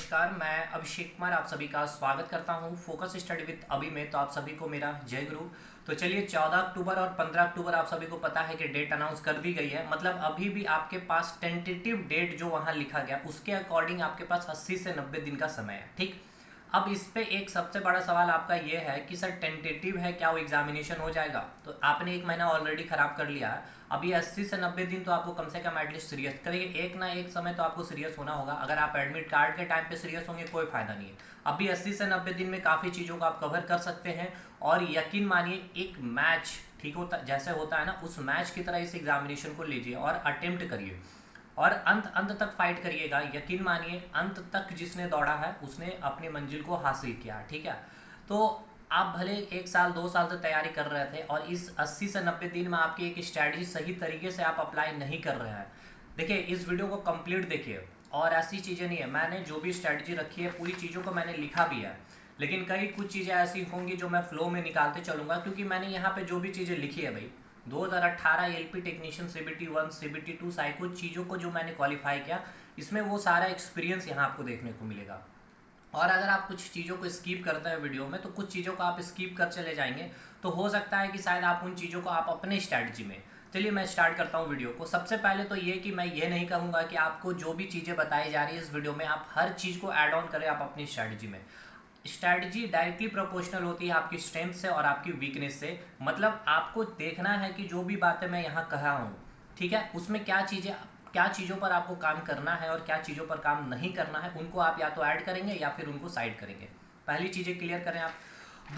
नमस्कार, मैं अभिषेक कुमार आप सभी का स्वागत करता हूं फोकस स्टडी विद अभी में। तो आप सभी को मेरा जय गुरु। तो चलिए 14 अक्टूबर और 15 अक्टूबर आप सभी को पता है कि डेट अनाउंस कर दी गई है। मतलब अभी भी आपके पास टेंटेटिव डेट जो वहां लिखा गया उसके अकॉर्डिंग आपके पास 80 से 90 दिन का समय है। ठीक, अब इस पे एक सबसे बड़ा सवाल आपका ये है कि सर टेंटेटिव है, क्या वो एग्जामिनेशन हो जाएगा? तो आपने एक महीना ऑलरेडी खराब कर लिया है। अभी 80 से 90 दिन तो आपको कम से कम एटलीस्ट सीरियस करिए, एक ना एक समय तो आपको सीरियस होना होगा। अगर आप एडमिट कार्ड के टाइम पे सीरियस होंगे कोई फायदा नहीं है। अभी 80 से 90 दिन में काफ़ी चीज़ों को आप कवर कर सकते हैं। और यकीन मानिए एक मैच ठीक होता जैसे होता है ना, उस मैच की तरह इस एग्जामिनेशन को लीजिए और अटेम्प्ट करिए और अंत अंत तक फाइट करिएगा। यकीन मानिए अंत तक जिसने दौड़ा है उसने अपनी मंजिल को हासिल किया है। ठीक है, तो आप भले एक साल 2 साल से तैयारी कर रहे थे और इस 80 से 90 दिन में आपकी एक स्ट्रैटेजी सही तरीके से आप अप्लाई नहीं कर रहे हैं। देखिए इस वीडियो को कंप्लीट देखिए, और ऐसी चीज़ें नहीं है, मैंने जो भी स्ट्रैटेजी रखी है पूरी चीज़ों को मैंने लिखा भी है। लेकिन कई कुछ चीज़ें ऐसी होंगी जो मैं फ्लो में निकालते चलूँगा, क्योंकि मैंने यहाँ पे जो भी चीज़ें लिखी है भाई 2018 LP technician CBT 1 CBT 2 psycho चीज़ों को जो मैंने क्वालिफाई किया, इसमें वो सारा एक्सपीरियंस यहाँ आपको देखने को मिलेगा। और अगर आप कुछ चीज़ों को स्किप करते हैं वीडियो में तो कुछ चीज़ों को आप स्किप कर चले जाएंगे, तो हो सकता है कि शायद आप उन चीज़ों को आप अपने स्ट्रैटेजी में। चलिए मैं स्टार्ट करता हूँ वीडियो को। सबसे पहले तो ये कि मैं ये नहीं कहूँगा कि आपको जो भी चीज़ें बताई जा रही है इस वीडियो में आप हर चीज़ को ऐड ऑन करें आप अपनी स्ट्रैटेजी में। स्ट्रैटेजी डायरेक्टली प्रोपोर्शनल होती है आपकी स्ट्रेंथ से और आपकी वीकनेस से। मतलब आपको देखना है कि जो भी बातें मैं यहाँ कहा हूँ, ठीक है, उसमें क्या चीज़ों पर आपको काम करना है और क्या चीज़ों पर काम नहीं करना है, उनको आप या तो ऐड करेंगे या फिर उनको साइड करेंगे। पहली चीज़ें क्लियर करें आप।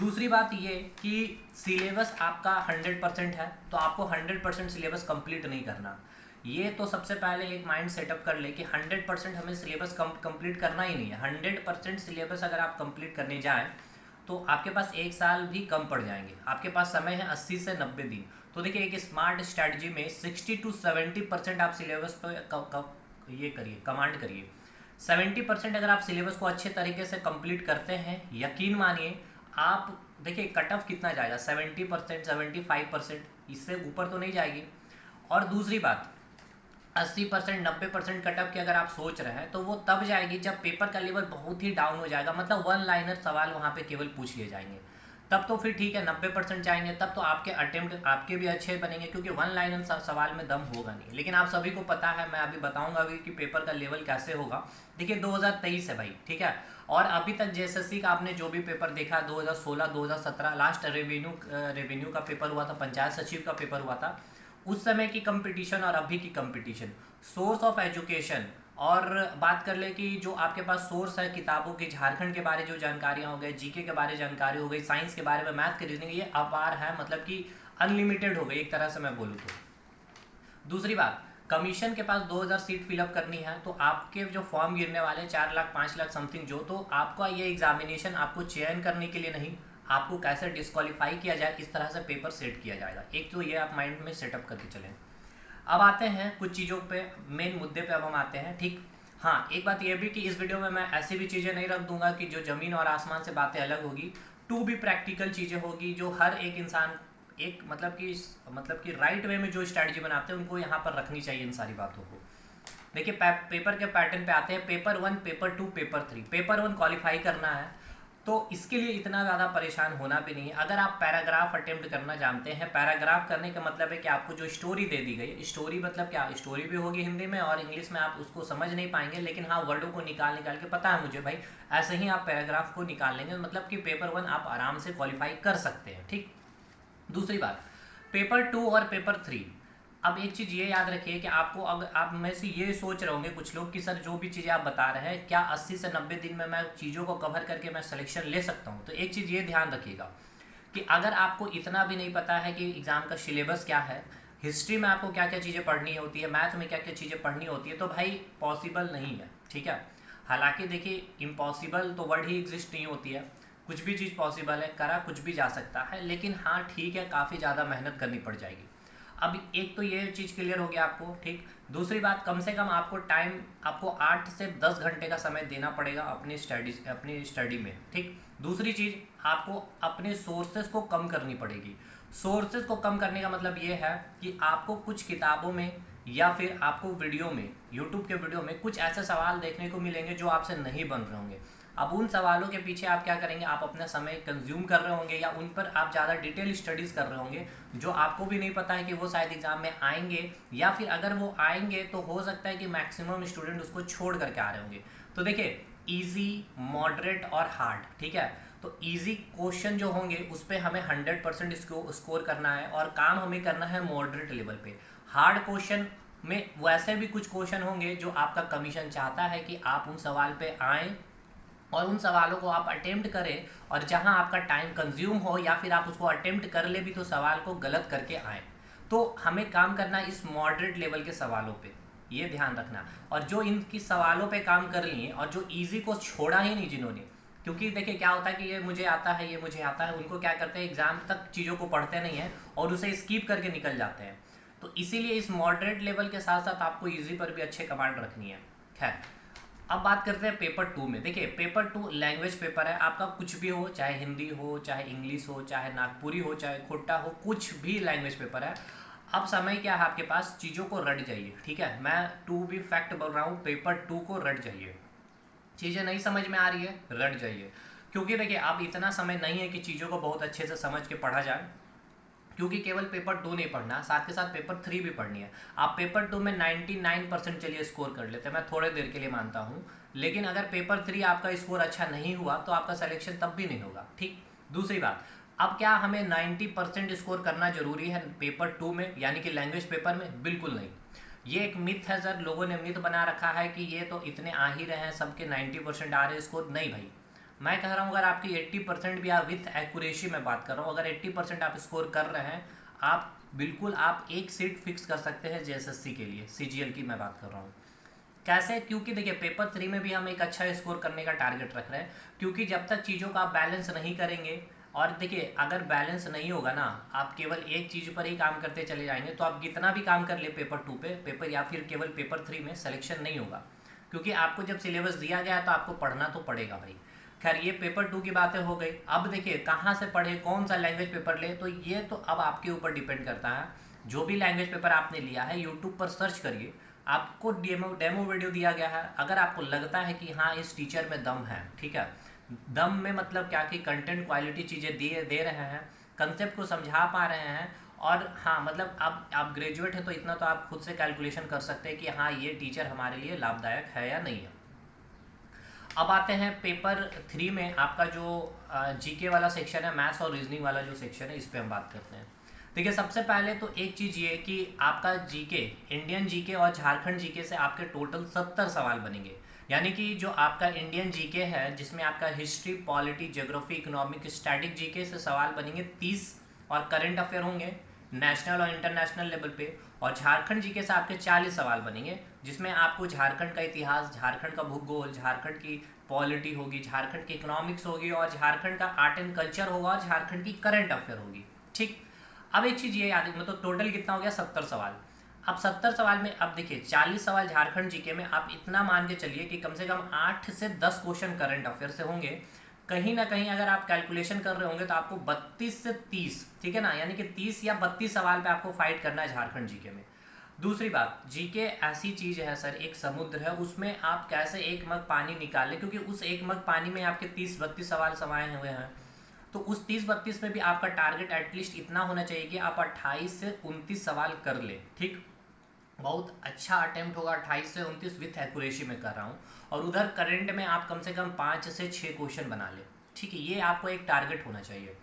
दूसरी बात ये कि सिलेबस आपका 100% है, तो आपको 100% सिलेबस कंप्लीट नहीं करना। ये तो सबसे पहले एक माइंड सेटअप कर ले कि 100% हमें सिलेबस कंप्लीट करना ही नहीं है। 100% सिलेबस अगर आप कंप्लीट करने जाएं तो आपके पास एक साल भी कम पड़ जाएंगे। आपके पास समय है 80 से 90 दिन। तो देखिए एक स्मार्ट स्ट्रैटेजी में 60 to 70% आप सिलेबस पर ये करिए, कमांड करिए। 70% अगर आप सिलेबस को अच्छे तरीके से कंप्लीट करते हैं, यकीन मानिए आप देखिए कट ऑफ कितना जाएगा, 70% 75%, इससे ऊपर तो नहीं जाएगी। और दूसरी बात 80% 90% कटअप की अगर आप सोच रहे हैं तो वो तब जाएगी जब पेपर का लेवल बहुत ही डाउन हो जाएगा, मतलब वन लाइनर सवाल वहाँ पे केवल पूछ लिए जाएंगे। तब तो फिर ठीक है, 90% जाएंगे तब तो आपके अटेम्प्ट आपके भी अच्छे बनेंगे, क्योंकि वन लाइनर सवाल में दम होगा नहीं। लेकिन आप सभी को पता है, मैं अभी बताऊंगा अभी कि पेपर का लेवल कैसे होगा। देखिए 2023 है भाई, ठीक है, और अभी तक JSSC का आपने जो भी पेपर देखा 2016 2017 लास्ट रेवेन्यू का पेपर हुआ था, पंचायत सचिव का पेपर हुआ था, उस समय की कंपटीशन और अभी की कंपटीशन, सोर्स ऑफ एजुकेशन, और बात कर ले कि जो आपके पास सोर्स है किताबों की, झारखंड के बारे जो जानकारियाँ हो गई, जीके के बारे जानकारी हो गई, साइंस के बारे में, मैथ के रीजनिंग, ये अपार है, मतलब कि अनलिमिटेड हो गई एक तरह से मैं बोलूँ तो। दूसरी बात, कमीशन के पास 2000 सीट फिलअप करनी है, तो आपके जो फॉर्म गिरने वाले 4 लाख 5 लाख समथिंग जो, तो आपका ये एग्जामिनेशन आपको चयन करने के लिए नहीं, आपको कैसे डिस्क्वालीफाई किया जाए इस तरह से पेपर सेट किया जाएगा। एक तो ये आप माइंड में सेटअप करके चलें। अब आते हैं कुछ चीज़ों पे, मेन मुद्दे पे अब हम आते हैं। ठीक, हाँ एक बात ये भी कि इस वीडियो में मैं ऐसी भी चीज़ें नहीं रख दूंगा कि जो ज़मीन और आसमान से बातें अलग होगी। टू भी प्रैक्टिकल चीज़ें होगी जो हर एक इंसान एक मतलब कि राइट वे में जो स्ट्रैटेजी बनाते हैं उनको यहाँ पर रखनी चाहिए इन सारी बातों को। देखिए पेपर के पैटर्न पे आते हैं। Paper 1 paper 2 paper 3। Paper 1 qualify करना है तो इसके लिए इतना ज़्यादा परेशान होना भी नहीं है। अगर आप पैराग्राफ अटेम्प्ट करना जानते हैं, पैराग्राफ करने का मतलब है कि आपको जो स्टोरी दे दी गई, स्टोरी मतलब क्या, स्टोरी भी होगी हिंदी में और इंग्लिश में, आप उसको समझ नहीं पाएंगे, लेकिन हाँ वर्डों को निकाल के पता है मुझे भाई, ऐसे ही आप पैराग्राफ को निकाल लेंगे, मतलब कि पेपर 1 आप आराम से क्वालिफाई कर सकते हैं। ठीक, दूसरी बात, पेपर 2 और पेपर 3। अब एक चीज़ ये याद रखिए कि आपको, अगर आप में से ये सोच रहे होंगे कुछ लोग कि सर जो भी चीज़ें आप बता रहे हैं क्या 80 से 90 दिन में मैं चीज़ों को कवर करके मैं सिलेक्शन ले सकता हूँ, तो एक चीज़ ये ध्यान रखिएगा कि अगर आपको इतना भी नहीं पता है कि एग्ज़ाम का सिलेबस क्या है, हिस्ट्री में आपको क्या क्या चीज़ें पढ़नी होती है, मैथ में क्या क्या चीज़ें पढ़नी होती है, तो भाई पॉसिबल नहीं है। ठीक है, हालांकि देखिए इम्पॉसिबल तो वर्ड ही एग्जिस्ट नहीं होती है, कुछ भी चीज़ पॉसिबल है, करा कुछ भी जा सकता है, लेकिन हाँ ठीक है काफ़ी ज़्यादा मेहनत करनी पड़ जाएगी। अब एक तो ये चीज़ क्लियर हो गया आपको। ठीक, दूसरी बात, कम से कम आपको टाइम, आपको 8 से 10 घंटे का समय देना पड़ेगा अपनी स्टडी में। ठीक, दूसरी चीज़, आपको अपने सोर्सेज को कम करनी पड़ेगी। सोर्सेज को कम करने का मतलब ये है कि आपको कुछ किताबों में या फिर आपको वीडियो में, यूट्यूब के वीडियो में कुछ ऐसे सवाल देखने को मिलेंगे जो आपसे नहीं बन रहे होंगे। अब उन सवालों के पीछे आप क्या करेंगे, आप अपना समय कंज्यूम कर रहे होंगे या उन पर आप ज़्यादा डिटेल स्टडीज़ कर रहे होंगे, जो आपको भी नहीं पता है कि वो शायद एग्जाम में आएंगे, या फिर अगर वो आएंगे तो हो सकता है कि मैक्सिमम स्टूडेंट उसको छोड़ करके आ रहे होंगे। तो देखिए, ईजी, मॉडरेट और हार्ड, ठीक है। तो इजी क्वेश्चन जो होंगे उस पर हमें 100% स्कोर करना है और काम हमें करना है मॉडरेट लेवल पे। हार्ड क्वेश्चन में वैसे भी कुछ क्वेश्चन होंगे जो आपका कमीशन चाहता है कि आप उन सवाल पे आएँ और उन सवालों को आप अटेम्प्ट करें, और जहां आपका टाइम कंज्यूम हो या फिर आप उसको अटेम्प्ट कर ले भी तो सवाल को गलत करके आए। तो हमें काम करना है इस मॉडरेट लेवल के सवालों पे, ये ध्यान रखना। और जो इनकी सवालों पे काम कर लिए और जो इजी को छोड़ा ही नहीं जिन्होंने, क्योंकि देखिए क्या होता है कि ये मुझे आता है, ये मुझे आता है, उनको क्या करते हैं, एग्जाम तक चीज़ों को पढ़ते नहीं हैं और उसे स्किप करके निकल जाते हैं। तो इसीलिए इस मॉडरेट लेवल के साथ साथ आपको ईजी पर भी अच्छे कमांड रखनी है। खैर, अब बात करते हैं पेपर 2 में। देखिए, पेपर 2 लैंग्वेज पेपर है आपका, कुछ भी हो, चाहे हिंदी हो, चाहे इंग्लिश हो, चाहे नागपुरी हो, चाहे खोटा हो, कुछ भी लैंग्वेज पेपर है। अब समय क्या है आपके पास, चीज़ों को रट जाइए, ठीक है। मैं टू बी फैक्ट बोल रहा हूँ, पेपर 2 को रट जाइए। चीज़ें नहीं समझ में आ रही है, रट जाइए। क्योंकि देखिए, अब इतना समय नहीं है कि चीज़ों को बहुत अच्छे से समझ के पढ़ा जाए, क्योंकि केवल पेपर 2 नहीं पढ़ना, साथ के साथ पेपर 3 भी पढ़नी है। आप पेपर 2 में 99% चलिए स्कोर कर लेते हैं, मैं थोड़े देर के लिए मानता हूँ, लेकिन अगर पेपर 3 आपका स्कोर अच्छा नहीं हुआ तो आपका सिलेक्शन तब भी नहीं होगा, ठीक। दूसरी बात, अब क्या हमें 90% स्कोर करना जरूरी है पेपर 2 में, यानी कि लैंग्वेज पेपर में? बिल्कुल नहीं। ये एक मिथ है सर, लोगों ने मिथ बना रखा है कि ये तो इतने आ ही रहे हैं, सबके 90% आ रहे हैं स्कोर। नहीं भाई, मैं कह रहा हूँ अगर आपकी 80% भी, आप विथ एक्यूरेसी में बात कर रहा हूँ, अगर 80% आप स्कोर कर रहे हैं, आप बिल्कुल आप एक सीट फिक्स कर सकते हैं जेएसएससी के लिए, सीजीएल की मैं बात कर रहा हूँ। कैसे? क्योंकि देखिए, पेपर 3 में भी हम एक अच्छा स्कोर करने का टारगेट रख रहे हैं, क्योंकि जब तक चीज़ों का आप बैलेंस नहीं करेंगे, और देखिए अगर बैलेंस नहीं होगा ना, आप केवल एक चीज़ पर ही काम करते चले जाएंगे, तो आप कितना भी काम कर ले पेपर 2 पे, पेपर या फिर केवल पेपर 3 में सिलेक्शन नहीं होगा। क्योंकि आपको जब सिलेबस दिया गया तो आपको पढ़ना तो पड़ेगा भाई। खैर, ये पेपर 2 की बातें हो गई। अब देखिए, कहाँ से पढ़े, कौन सा लैंग्वेज पेपर ले, तो ये तो अब आपके ऊपर डिपेंड करता है। जो भी लैंग्वेज पेपर आपने लिया है, यूट्यूब पर सर्च करिए, आपको डेमो वीडियो दिया गया है। अगर आपको लगता है कि हाँ इस टीचर में दम है, ठीक है, दम में मतलब क्या कि कंटेंट क्वालिटी चीज़ें दे रहे हैं, कंसेप्ट को समझा पा रहे हैं, और हाँ मतलब आप ग्रेजुएट हैं तो इतना तो आप खुद से कैलकुलेशन कर सकते हैं कि हाँ ये टीचर हमारे लिए लाभदायक है या नहीं है। अब आते हैं पेपर 3 में, आपका जो जीके वाला सेक्शन है, मैथ्स और रीजनिंग वाला जो सेक्शन है, इस पर हम बात करते हैं। देखिए, सबसे पहले तो एक चीज़ ये कि आपका जीके, इंडियन जीके और झारखंड जीके से आपके टोटल 70 सवाल बनेंगे। यानी कि जो आपका इंडियन जीके है, जिसमें आपका history, polity, geography, economic, static GK से सवाल बनेंगे 30, और करंट अफेयर होंगे नेशनल और इंटरनेशनल लेवल पे। और झारखंड जीके से आपके 40 सवाल बनेंगे, जिसमें आपको झारखंड का इतिहास, झारखंड का भूगोल, झारखंड की पॉलिटी होगी, झारखंड की इकोनॉमिक्स होगी, और झारखंड का आर्ट एंड कल्चर होगा, और झारखंड की करंट अफेयर होगी, ठीक। अब एक चीज़ ये याद, मतलब टोटल कितना हो गया, 70 सवाल। अब 70 सवाल में, अब देखिए 40 सवाल झारखंड जीके में, आप इतना मान के चलिए कि कम से कम 8 से 10 क्वेश्चन करंट अफेयर से होंगे। कहीं ना कहीं अगर आप कैलकुलेशन कर रहे होंगे तो आपको 32 से 30, ठीक है ना, यानी कि 30 या 32 सवाल पे आपको फाइट करना है झारखंड जीके में। दूसरी बात, जीके ऐसी चीज़ है सर, एक समुद्र है, उसमें आप कैसे एक मग पानी निकालें, क्योंकि उस एक मग पानी में आपके 30-32 सवाल समाये हुए हैं। तो उस 30-32 में भी आपका टारगेट एटलीस्ट इतना होना चाहिए कि आप 28 से 29 सवाल कर ले, ठीक। बहुत अच्छा अटेम्प्ट होगा, 28 से 29 विथ एक्यूरेसी में कर रहा हूँ। और उधर करंट में आप कम से कम 5 से 6 क्वेश्चन बना ले, ठीक है, ये आपको एक टारगेट होना चाहिए।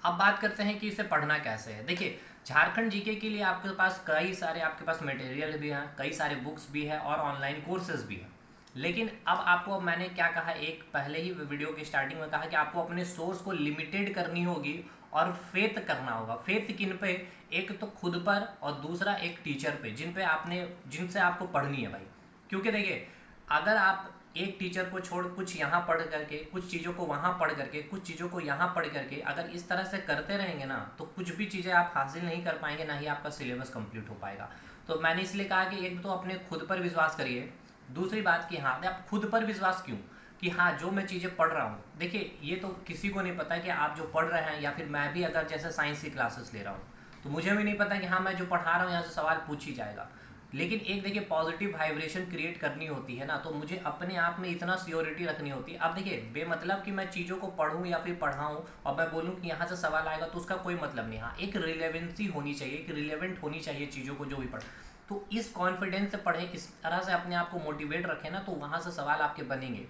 अब बात करते हैं कि इसे पढ़ना कैसे है। देखिए, झारखंड जीके के लिए आपके पास कई सारे, आपके पास मटेरियल भी हैं, कई सारे बुक्स भी है, और ऑनलाइन कोर्सेज भी हैं। लेकिन अब आपको, मैंने क्या कहा, एक पहले ही वीडियो की स्टार्टिंग में कहा कि आपको अपने सोर्स को लिमिटेड करनी होगी और फेथ करना होगा। फेथ किन पे? एक तो खुद पर, और दूसरा एक टीचर पे, जिनसे आपको पढ़नी है भाई। क्योंकि देखिए, अगर आप एक टीचर को छोड़ कुछ यहाँ पढ़ करके, कुछ चीज़ों को वहाँ पढ़ करके, कुछ चीज़ों को यहाँ पढ़ करके अगर इस तरह से करते रहेंगे ना, तो कुछ भी चीज़ें आप हासिल नहीं कर पाएंगे, ना ही आपका सिलेबस कंप्लीट हो पाएगा। तो मैंने इसलिए कहा कि एक तो अपने खुद पर विश्वास करिए। दूसरी बात कि हाँ, आप खुद पर विश्वास क्यों, कि हाँ जो मैं चीज़ें पढ़ रहा हूँ, देखिए ये तो किसी को नहीं पता कि आप जो पढ़ रहे हैं, या फिर मैं भी अगर जैसे साइंस की क्लासेस ले रहा हूँ, तो मुझे भी नहीं पता कि हाँ मैं जो पढ़ा रहा हूँ यहाँ से सवाल पूछ ही जाएगा। लेकिन एक देखिए पॉजिटिव वाइब्रेशन क्रिएट करनी होती है ना, तो मुझे अपने आप में इतना सियोरिटी रखनी होती है। अब देखिए बेमतलब कि मैं चीज़ों को पढ़ूँ या फिर पढ़ाऊँ और मैं बोलूँ कि यहाँ से सवाल आएगा, तो उसका कोई मतलब नहीं। हाँ, एक रिलेवेंसी होनी चाहिए, एक रिलेवेंट होनी चाहिए चीज़ों को जो भी पढ़। तो इस कॉन्फिडेंस से पढ़ें, इस तरह से अपने आप को मोटिवेट रखें ना, तो वहाँ से सवाल आपके बनेंगे।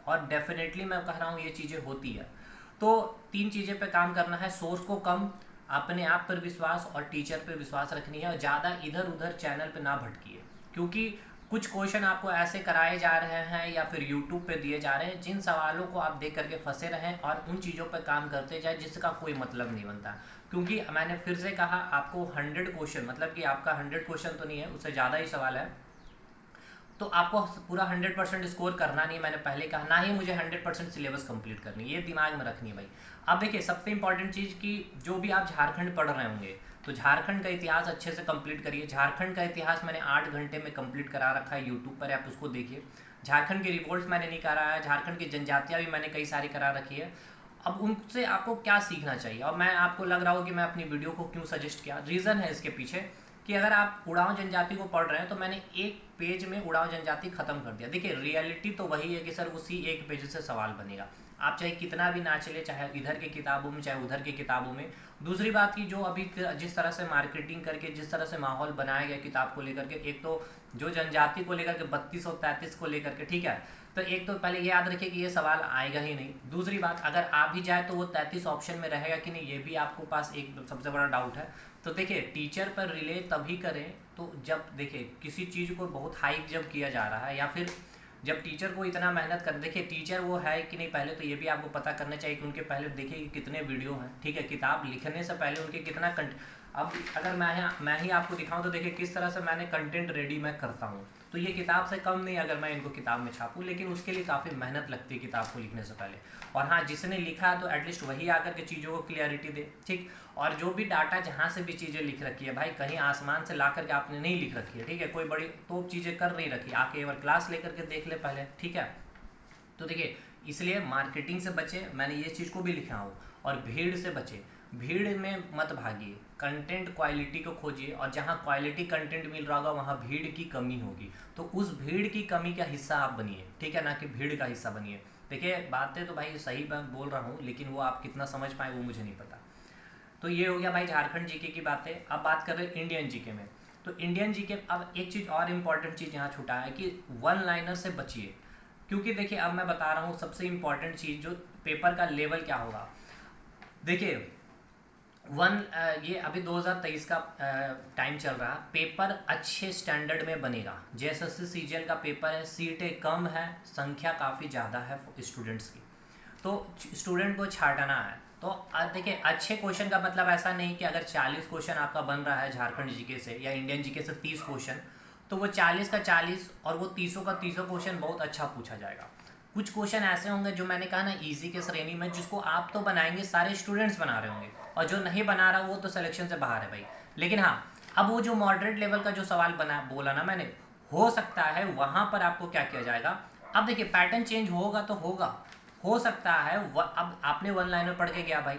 और डेफिनेटली मैं कह रहा हूँ ये चीज़ें होती है। तो 3 चीज़ें पे काम करना है, सोर्स को कम, अपने आप पर विश्वास और टीचर पर विश्वास रखनी है, और ज़्यादा इधर उधर चैनल पे ना भटकिए। क्योंकि कुछ क्वेश्चन आपको ऐसे कराए जा रहे हैं या फिर यूट्यूब पे दिए जा रहे हैं जिन सवालों को आप देख करके फंसे रहें और उन चीज़ों पर काम करते जाए जिसका कोई मतलब नहीं बनता। क्योंकि मैंने फिर से कहा, आपको 100 क्वेश्चन, मतलब कि आपका 100 क्वेश्चन तो नहीं है, उससे ज़्यादा ही सवाल है, तो आपको पूरा 100% स्कोर करना नहीं है। मैंने पहले कहा, ना ही मुझे 100% सिलेबस कंप्लीट करनी है, ये दिमाग में रखनी है भाई। अब देखिए सबसे इंपॉर्टेंट चीज़ कि जो भी आप झारखंड पढ़ रहे होंगे, तो झारखंड का इतिहास अच्छे से कंप्लीट करिए। झारखंड का इतिहास मैंने 8 घंटे में कंप्लीट करा रखा है यूट्यूब पर, आप उसको देखिए। झारखंड की रिवोल्ट मैंने नहीं कराया है, झारखंड की जनजातियाँ भी मैंने कई सारी करा रखी है। अब उनसे आपको क्या सीखना चाहिए, और मैं आपको लग रहा हो कि मैं अपनी वीडियो को क्यों सजेस्ट किया, रीज़न है इसके पीछे कि अगर आप उड़ाव जनजाति को पढ़ रहे हैं, तो मैंने एक पेज में उड़ाव जनजाति खत्म कर दिया। देखिए रियलिटी तो वही है कि सर उसी एक पेज से सवाल बनेगा, आप चाहे कितना भी ना चले, चाहे इधर की किताबों में चाहे उधर की किताबों में। दूसरी बात की, जो अभी जिस तरह से मार्केटिंग करके जिस तरह से माहौल बनाया गया किताब को लेकर के, एक तो जो जनजाति को लेकर के 32 और 33 को लेकर के, ठीक है, तो एक तो पहले ये याद रखिए कि ये सवाल आएगा ही नहीं। दूसरी बात, अगर आ भी जाए तो वो 33 ऑप्शन में रहेगा कि नहीं, ये भी आपको पास एक सबसे बड़ा डाउट है। तो देखिए टीचर पर रिले तभी करें तो जब देखिए किसी चीज़ को बहुत हाइप जब किया जा रहा है, या फिर जब टीचर को इतना मेहनत कर, देखिए टीचर वो है कि नहीं, पहले तो ये भी आपको पता करना चाहिए कि उनके पहले देखिए कि कितने वीडियो हैं, ठीक है, किताब लिखने से पहले उनके कितना कंट। अब अगर मैं ही आपको दिखाऊं तो देखिए किस तरह से मैंने कंटेंट रेडी मैं करता हूँ। तो ये किताब से कम नहीं अगर मैं इनको किताब में छापूँ, लेकिन उसके लिए काफ़ी मेहनत लगती है किताब को लिखने से पहले। और हाँ, जिसने लिखा है तो एटलीस्ट वही आकर के चीज़ों को क्लियरिटी दे, ठीक। और जो भी डाटा जहाँ से भी चीज़ें लिख रखी है भाई, कहीं आसमान से ला करके आपने नहीं लिख रखी है, ठीक है, कोई बड़ी तो चीज़ें कर नहीं रखी, आके एक बार क्लास लेकर के देख ले पहले, ठीक है। तो देखिए इसलिए मार्केटिंग से बचे, मैंने ये चीज़ को भी लिखा हूँ, और भीड़ से बचे, भीड़ में मत भागिए, कंटेंट क्वालिटी को खोजिए, और जहाँ क्वालिटी कंटेंट मिल रहा होगा वहाँ भीड़ की कमी होगी, तो उस भीड़ की कमी का हिस्सा आप बनिए, ठीक है, ना कि भीड़ का हिस्सा बनिए। देखिए बातें तो भाई सही मैं बोल रहा हूँ, लेकिन वो आप कितना समझ पाए वो मुझे नहीं पता। तो ये हो गया भाई झारखंड जीके की बातें। अब बात कर रहे हैं इंडियन जीके में। तो इंडियन जीके, अब एक चीज़ और इम्पॉर्टेंट चीज़ यहाँ छूटा है कि वन लाइनर से बचिए। क्योंकि देखिए अब मैं बता रहा हूँ सबसे इम्पॉर्टेंट चीज़, जो पेपर का लेवल क्या होगा। देखिए ये अभी 2023 का टाइम चल रहा है, पेपर अच्छे स्टैंडर्ड में बनेगा। जेएसएससी सीजीएल का पेपर है, सीटें कम है, संख्या काफ़ी ज़्यादा है स्टूडेंट्स की, तो स्टूडेंट को छांटना है। तो देखिए अच्छे क्वेश्चन का मतलब ऐसा नहीं कि अगर 40 क्वेश्चन आपका बन रहा है झारखंड जीके से या इंडियन जीके से 30 क्वेश्चन, तो वो 40 का 40 और वो 30 का 30 क्वेश्चन बहुत अच्छा पूछा जाएगा। कुछ क्वेश्चन ऐसे होंगे जो मैंने कहा ना इजी के श्रेणी में, जिसको आप तो बनाएंगे, सारे स्टूडेंट्स बना रहे होंगे, और जो नहीं बना रहा वो तो सिलेक्शन से बाहर है भाई। लेकिन हाँ, अब वो जो मॉडरेट लेवल का जो सवाल बना बोला ना मैंने, हो सकता है वहाँ पर आपको क्या किया जाएगा। अब देखिए पैटर्न चेंज होगा तो होगा, हो सकता है अब आपने वन लाइनर पढ़ के गया भाई,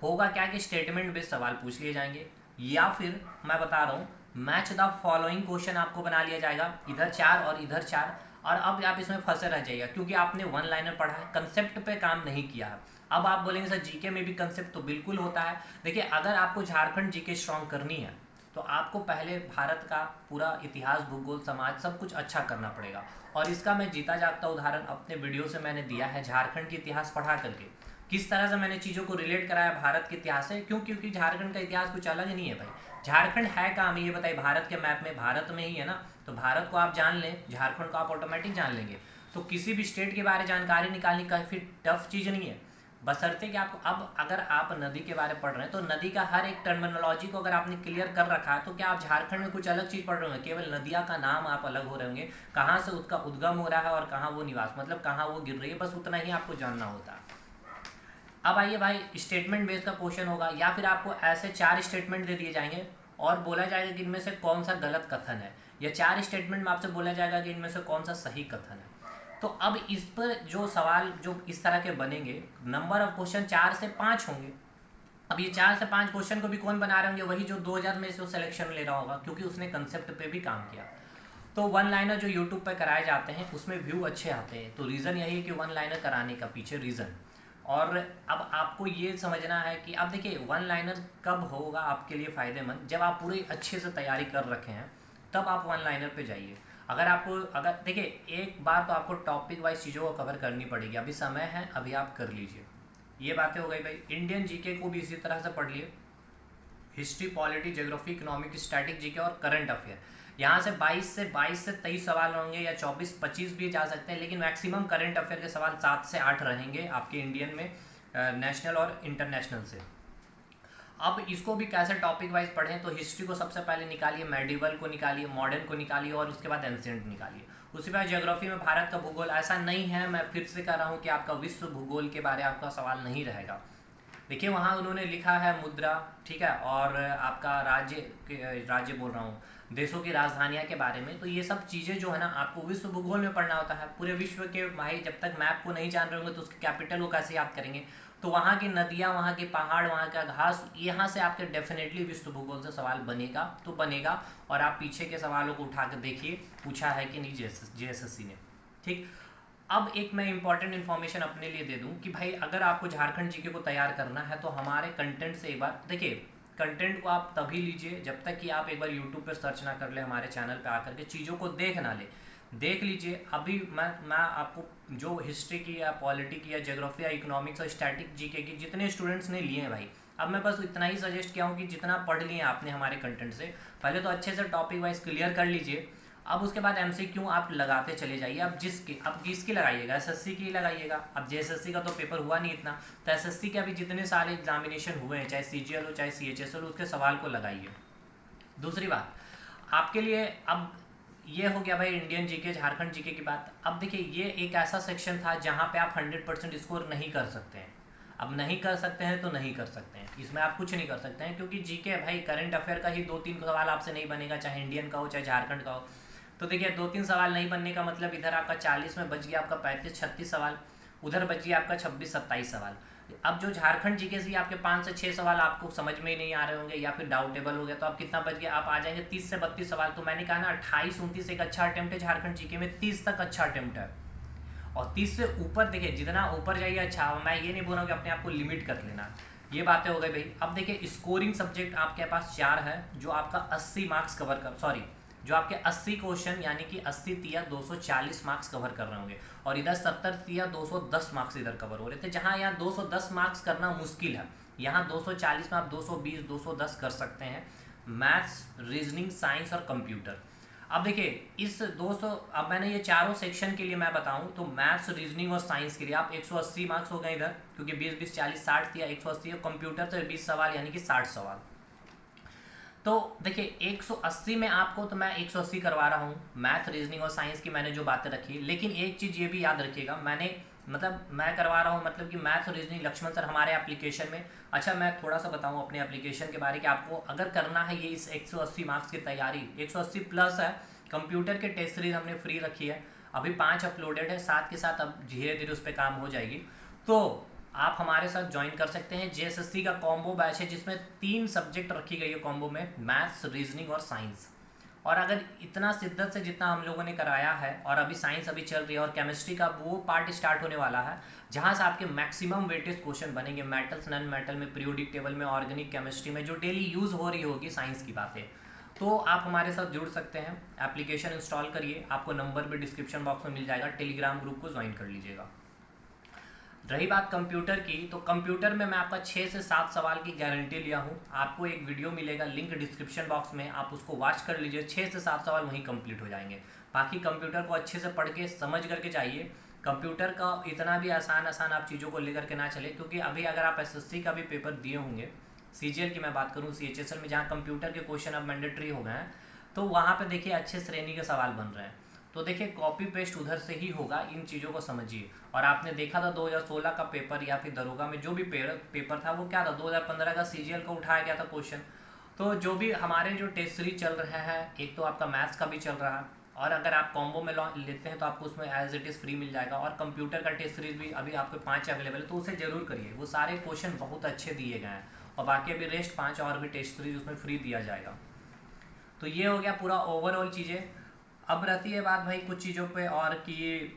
होगा क्या कि स्टेटमेंट बेस्ड सवाल पूछ लिए जाएंगे, या फिर मैं बता रहा हूँ मैच द फॉलोइंग क्वेश्चन आपको बना लिया जाएगा, इधर 4 और इधर 4, और अब आप इसमें फंसे रह जाइएगा क्योंकि आपने वन लाइनर पढ़ा है, कंसेप्ट पे काम नहीं किया है। अब आप बोलेंगे सर जीके में भी कंसेप्ट तो बिल्कुल होता है। देखिए अगर आपको झारखंड जीके स्ट्रॉन्ग करनी है तो आपको पहले भारत का पूरा इतिहास, भूगोल, समाज सब कुछ अच्छा करना पड़ेगा, और इसका मैं जीता जागता उदाहरण अपने वीडियो से मैंने दिया है, झारखंड के इतिहास पढ़ा करके किस तरह से मैंने चीज़ों को रिलेट कराया भारत के इतिहास से। क्यों? क्योंकि झारखंड का इतिहास कुछ अलग ही नहीं है भाई। झारखंड है कहाँ में ये बताइए, भारत के मैप में भारत में ही है ना, तो भारत को आप जान लें, झारखंड को आप ऑटोमेटिक जान लेंगे। तो किसी भी स्टेट के बारे में जानकारी निकालनी काफ़ी टफ चीज़ नहीं है, बशर्ते कि आपको, अब अगर आप नदी के बारे में पढ़ रहे हैं तो नदी का हर एक टर्मिनोलॉजी को अगर आपने क्लियर कर रखा है, तो क्या आप झारखंड में कुछ अलग चीज़ पढ़ रहे होंगे, केवल नदिया का नाम आप अलग हो रहे होंगे, कहाँ से उसका उद्गम हो रहा है और कहाँ वो निवास, मतलब कहाँ वो गिर रही है, बस उतना ही आपको जानना होता है। अब आइए भाई, स्टेटमेंट बेस्ड का क्वेश्चन होगा, या फिर आपको ऐसे 4 स्टेटमेंट दे दिए जाएंगे और बोला जाएगा कि इनमें से कौन सा गलत कथन है, या 4 स्टेटमेंट में आपसे बोला जाएगा कि इनमें से कौन सा सही कथन है। तो अब इस पर जो सवाल जो इस तरह के बनेंगे, नंबर ऑफ क्वेश्चन 4 से 5 होंगे, अब ये 4 से 5 क्वेश्चन को भी कौन बना रहे होंगे, वही जो 2000 में से सिलेक्शन ले रहा होगा, क्योंकि उसने कंसेप्ट पे भी काम किया। तो वन लाइनर जो यूट्यूब पे कराए जाते हैं उसमें व्यू अच्छे आते हैं, तो रीज़न यही है कि वन लाइनर कराने का पीछे रीज़न। और अब आपको ये समझना है कि अब देखिए वन लाइनर कब होगा आपके लिए फ़ायदेमंद, जब आप पूरी अच्छे से तैयारी कर रखे हैं तब आप वन लाइनर पे जाइए। अगर देखिए एक बार तो आपको टॉपिक वाइज चीज़ों को कवर करनी पड़ेगी, अभी समय है, अभी आप कर लीजिए। ये बातें हो गई भाई। इंडियन जीके को भी इसी तरह से पढ़ लिए, history, polity, geography, economic, static GK और करंट अफेयर। यहाँ से 22 से 23 सवाल होंगे, या 24-25 भी जा सकते हैं, लेकिन मैक्सिमम करंट अफेयर के सवाल 7 से 8 रहेंगे आपके इंडियन में, नेशनल और इंटरनेशनल से। अब इसको भी कैसे टॉपिक वाइज पढ़ें, तो हिस्ट्री को सबसे पहले निकालिए, मेडिवल को निकालिए, मॉडर्न को निकालिए और उसके बाद एंशिएंट निकालिए। उसके बाद ज्योग्राफी में भारत का भूगोल, ऐसा नहीं है, मैं फिर से कह रहा हूँ कि आपका विश्व भूगोल के बारे में आपका सवाल नहीं रहेगा। देखिए वहाँ उन्होंने लिखा है मुद्रा, ठीक है, और आपका राज्य बोल रहा हूँ, देशों की राजधानियाँ के बारे में। तो ये सब चीज़ें जो है ना आपको विश्व भूगोल में पढ़ना होता है। पूरे विश्व के भाई जब तक मैप को नहीं जान रहे होंगे तो उसके कैपिटल को कैसे याद करेंगे। तो वहाँ की नदियाँ, वहाँ के पहाड़, वहाँ का घास, यहाँ से आपके डेफिनेटली विश्व भूगोल से सवाल बनेगा तो बनेगा। और आप पीछे के सवालों को उठा कर देखिए, पूछा है कि नहीं JSSC ने। ठीक। अब एक मैं इंपॉर्टेंट इन्फॉर्मेशन अपने लिए दे दूं कि भाई अगर आपको झारखंड जीके को तैयार करना है तो हमारे कंटेंट से एक बार देखिए, कंटेंट को आप तभी लीजिए जब तक कि आप एक बार यूट्यूब पर सर्च ना कर ले, हमारे चैनल पे आकर के चीज़ों को देख ना ले। देख लीजिए। अभी मैं आपको जो हिस्ट्री की या पॉलिटी की या ज्योग्राफी या इकोनॉमिक्स और स्टैटिक जीके की जितने स्टूडेंट्स ने लिए हैं भाई, अब मैं बस इतना ही सजेस्ट किया हूँ कि जितना पढ़ लिए आपने हमारे कंटेंट से, पहले तो अच्छे से टॉपिक वाइज क्लियर कर लीजिए। अब उसके बाद MCQ आप लगाते चले जाइए। अब जिसकी लगाइएगा, SSC की लगाइएगा। अब JSSC का तो पेपर हुआ नहीं इतना, तो SSC के अभी जितने सारे एग्जामिनेशन हुए हैं, चाहे CGL हो चाहे CHS हो, उसके सवाल को लगाइए। दूसरी बात आपके लिए, अब ये हो गया भाई इंडियन जीके, झारखंड जीके की बात। अब देखिए ये एक ऐसा सेक्शन था जहाँ पे आप 100% स्कोर नहीं कर सकते हैं। अब नहीं कर सकते हैं तो नहीं कर सकते हैं, इसमें आप कुछ नहीं कर सकते हैं, क्योंकि जीके भाई करंट अफेयर का ही 2-3 सवाल आपसे नहीं बनेगा, चाहे इंडियन का हो चाहे झारखंड का हो। तो देखिए 2-3 सवाल नहीं बनने का मतलब इधर आपका 40 में बच गया आपका 35-36 सवाल, उधर बच गया आपका 26-27 सवाल। अब जो झारखंड जीके से आपके 5 से 6 सवाल आपको समझ में ही नहीं आ रहे होंगे या फिर डाउटेबल हो गया, तो आप कितना बच गया, आप आ जाएंगे 30 से 32 सवाल। तो मैंने कहा ना 28-29 एक अच्छा अटेम्प्ट है झारखंड जीके में, 30 तक अच्छा अटेम्प्ट है। और 30 से ऊपर देखिए जितना ऊपर जाइए अच्छा, मैं ये नहीं बोल रहा हूँ कि अपने आप को लिमिट कर लेना। ये बातें हो गई भाई। अब देखिए स्कोरिंग सब्जेक्ट आपके पास 4 है, जो आपका 80 मार्क्स कवर कर, सॉरी, जो आपके 80 क्वेश्चन यानी कि 80 तिया 240 मार्क्स कवर कर रहे होंगे, और इधर 70 तिया 210 मार्क्स इधर कवर हो रहे थे। जहाँ यहाँ 210 मार्क्स करना मुश्किल है, यहाँ 240 में आप 220 210 कर सकते हैं। मैथ्स, रीजनिंग, साइंस और कंप्यूटर। अब देखिए इस 200, अब मैंने ये चारों सेक्शन के लिए मैं बताऊं तो मैथ्स, रीजनिंग और साइंस के लिए आप 180 मार्क्स हो गए इधर, क्योंकि 20-20-40-60 दिया, 180 और कंप्यूटर से 20 सवाल यानी कि 60 सवाल। तो देखिए 180 में आपको तो मैं 180 करवा रहा हूँ, मैथ, रीजनिंग और साइंस की मैंने जो बातें रखी। लेकिन एक चीज़ ये भी याद रखिएगा, मैं करवा रहा हूँ मतलब कि मैथ और रीजनिंग लक्ष्मण सर हमारे एप्लीकेशन में। अच्छा मैं थोड़ा सा बताऊँ अपने एप्लीकेशन के बारे कि आपको अगर करना है ये इस 180 मार्क्स की तैयारी, 180 प्लस है। कंप्यूटर के टेस्ट सीरीज हमने फ्री रखी है, अभी 5 अपलोडेड है, साथ के साथ अब धीरे धीरे उस पर काम हो जाएगी। तो आप हमारे साथ ज्वाइन कर सकते हैं। JSSC का कॉम्बो बैच है जिसमें 3 सब्जेक्ट रखी गई है कॉम्बो में, मैथ्स, रीजनिंग और साइंस। और अगर इतना शिद्दत से जितना हम लोगों ने कराया है, और अभी साइंस अभी चल रही है, और केमिस्ट्री का वो पार्ट स्टार्ट होने वाला है जहाँ से आपके मैक्सिमम वेटेज क्वेश्चन बनेंगे, मेटल्स, नॉन मेटल में, पीरियोडिक टेबल में, ऑर्गेनिक केमिस्ट्री में, जो डेली यूज़ हो रही होगी साइंस की बातें। तो आप हमारे साथ जुड़ सकते हैं। एप्लीकेशन इंस्टॉल करिए, आपको नंबर भी डिस्क्रिप्शन बॉक्स में मिल जाएगा, टेलीग्राम ग्रुप को ज्वाइन कर लीजिएगा। रही बात कंप्यूटर की, तो कंप्यूटर में मैं आपका 6 से 7 सवाल की गारंटी लिया हूँ। आपको एक वीडियो मिलेगा, लिंक डिस्क्रिप्शन बॉक्स में, आप उसको वॉच कर लीजिए, 6 से 7 सवाल वहीं कंप्लीट हो जाएंगे। बाकी कंप्यूटर को अच्छे से पढ़ के समझ करके जाइए। कंप्यूटर का इतना भी आसान आप चीज़ों को लेकर के ना चले, क्योंकि अभी अगर आप SSC का भी पेपर दिए होंगे, CGL की मैं बात करूँ, CHSL में जहाँ कंप्यूटर के क्वेश्चन अब मैंडेटरी हो गए हैं, तो वहाँ पर देखिए अच्छे श्रेणी के सवाल बन रहे हैं। तो देखिए कॉपी पेस्ट उधर से ही होगा, इन चीज़ों को समझिए। और आपने देखा था 2016 का पेपर या फिर दरोगा में जो भी पेपर था वो क्या था, 2015 का CGL का उठाया गया था क्वेश्चन। तो जो भी हमारे जो टेस्ट सीरीज चल रहे हैं, एक तो आपका मैथ्स का भी चल रहा है, और अगर आप कॉम्बो में लेते हैं तो आपको उसमें एज इट इज़ फ्री मिल जाएगा। और कंप्यूटर का टेस्ट सीरीज भी अभी आपके 5 अवेलेबल है, तो उसे जरूर करिए, वो सारे क्वेश्चन बहुत अच्छे दिए गए हैं। और बाकी अभी रेस्ट 5 और भी टेस्ट सीरीज उसमें फ्री दिया जाएगा। तो ये हो गया पूरा ओवरऑल चीज़ें। अब रहती है बात भाई कुछ चीज़ों पे और कि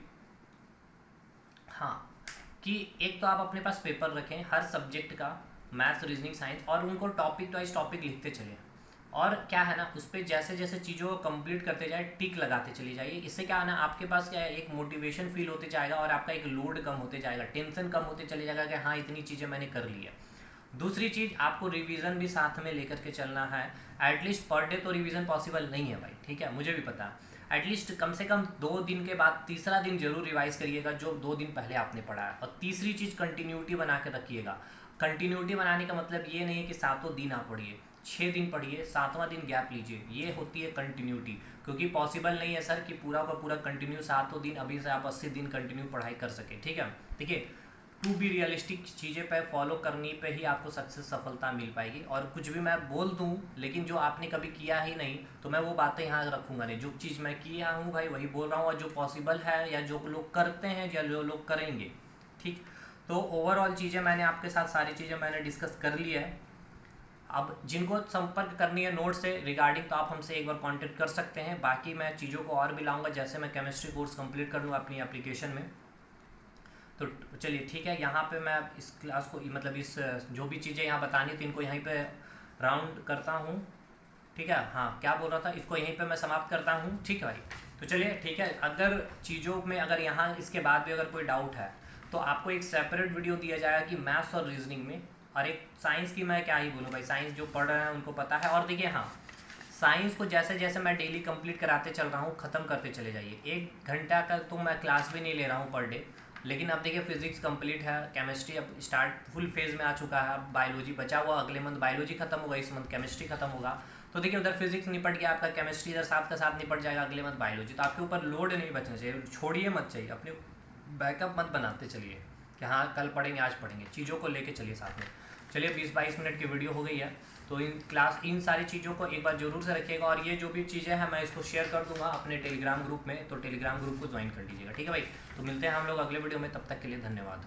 हाँ, कि एक तो आप अपने पास पेपर रखें हर सब्जेक्ट का, मैथ्स रीजनिंग साइंस, और उनको टॉपिक वाइज टॉपिक लिखते चलें। और क्या है ना, उस पर जैसे जैसे चीज़ों को कंप्लीट करते जाए टिक लगाते चले जाइए। इससे क्या है ना, आपके पास क्या है, एक मोटिवेशन फील होते जाएगा और आपका एक लोड कम होते जाएगा, टेंशन कम होते चले जाएगा कि हाँ इतनी चीज़ें मैंने कर ली है। दूसरी चीज़, आपको रिवीजन भी साथ में लेकर के चलना है। एटलीस्ट पर डे तो रिवीजन पॉसिबल नहीं है भाई, ठीक है, मुझे भी पता है। एटलीस्ट कम से कम 2 दिन के बाद तीसरा दिन जरूर रिवाइज करिएगा जो 2 दिन पहले आपने पढ़ा है। और तीसरी चीज़, कंटिन्यूटी बना के रखिएगा। कंटिन्यूटी बनाने का मतलब ये नहीं है कि 7 दिन आप पढ़िए, 6 दिन पढ़िए, 7वां दिन गैप लीजिए, ये होती है कंटिन्यूटी। क्योंकि पॉसिबल नहीं है सर कि पूरा का पूरा कंटिन्यू 7 दिन अभी से आप 80 दिन कंटिन्यू पढ़ाई कर सके, ठीक है। देखिए, टू बी रियलिस्टिक, चीज़ें पे फॉलो करनी पे ही आपको सक्सेस सफलता मिल पाएगी। और कुछ भी मैं बोल दूँ लेकिन जो आपने कभी किया ही नहीं तो मैं वो बातें यहाँ रखूँगा नहीं। जो चीज़ मैं किया हूँ भाई वही बोल रहा हूँ, और जो पॉसिबल है या जो लोग करते हैं या जो लोग करेंगे, ठीक। तो ओवरऑल चीज़ें मैंने आपके साथ सारी चीज़ें मैंने डिस्कस कर ली है। अब जिनको संपर्क करनी है नोट से रिगार्डिंग तो आप हमसे एक बार कांटेक्ट कर सकते हैं। बाकी मैं चीज़ों को और भी लाऊंगा, जैसे मैं केमिस्ट्री कोर्स कंप्लीट कर लूँ अपनी एप्लीकेशन में। तो चलिए ठीक है, यहाँ पे मैं इस क्लास को मतलब इस जो भी चीज़ें यहाँ बतानी थी इनको यहीं पे राउंड करता हूँ, ठीक है। हाँ, क्या बोल रहा था, इसको यहीं पे मैं समाप्त करता हूँ, ठीक है भाई। तो चलिए ठीक है, अगर चीज़ों में अगर यहाँ इसके बाद भी अगर कोई डाउट है तो आपको एक सेपरेट वीडियो दिया जाएगा कि मैथ्स और रीजनिंग में, और एक साइंस की मैं क्या ही बोलूँ भाई, साइंस जो पढ़ रहे हैं उनको पता है। और देखिए हाँ, साइंस को जैसे जैसे मैं डेली कंप्लीट कराते चल रहा हूँ, ख़त्म करते चले जाइए। 1 घंटा का तो मैं क्लास भी नहीं ले रहा हूँ पर डे। लेकिन अब देखिए फिजिक्स कंप्लीट है, केमिस्ट्री अब स्टार्ट फुल फेज में आ चुका है, अब बायोलॉजी बचा हुआ, अगले मंथ बायोलॉजी खत्म होगा, इस मंथ केमिस्ट्री खत्म होगा। तो देखिए उधर फिजिक्स निपट गया आपका, केमिस्ट्री इधर साथ का साथ निपट जाएगा, अगले मंथ बायोलॉजी। तो आपके ऊपर लोड नहीं बचना चाहिए, छोड़िए मत चाहिए, अपने बैकअप मत बनाते चलिए कि हाँ कल पढ़ेंगे आज पढ़ेंगे, चीज़ों को लेके चलिए साथ में। चलिए 20-22 मिनट की वीडियो हो गई है, तो इन सारी चीज़ों को एक बार जरूर से रखिएगा। और ये जो भी चीज़ें हैं मैं इसको शेयर कर दूंगा अपने टेलीग्राम ग्रुप में, तो टेलीग्राम ग्रुप को ज्वाइन कर लीजिएगा, ठीक है भाई। तो मिलते हैं हम लोग अगले वीडियो में, तब तक के लिए धन्यवाद।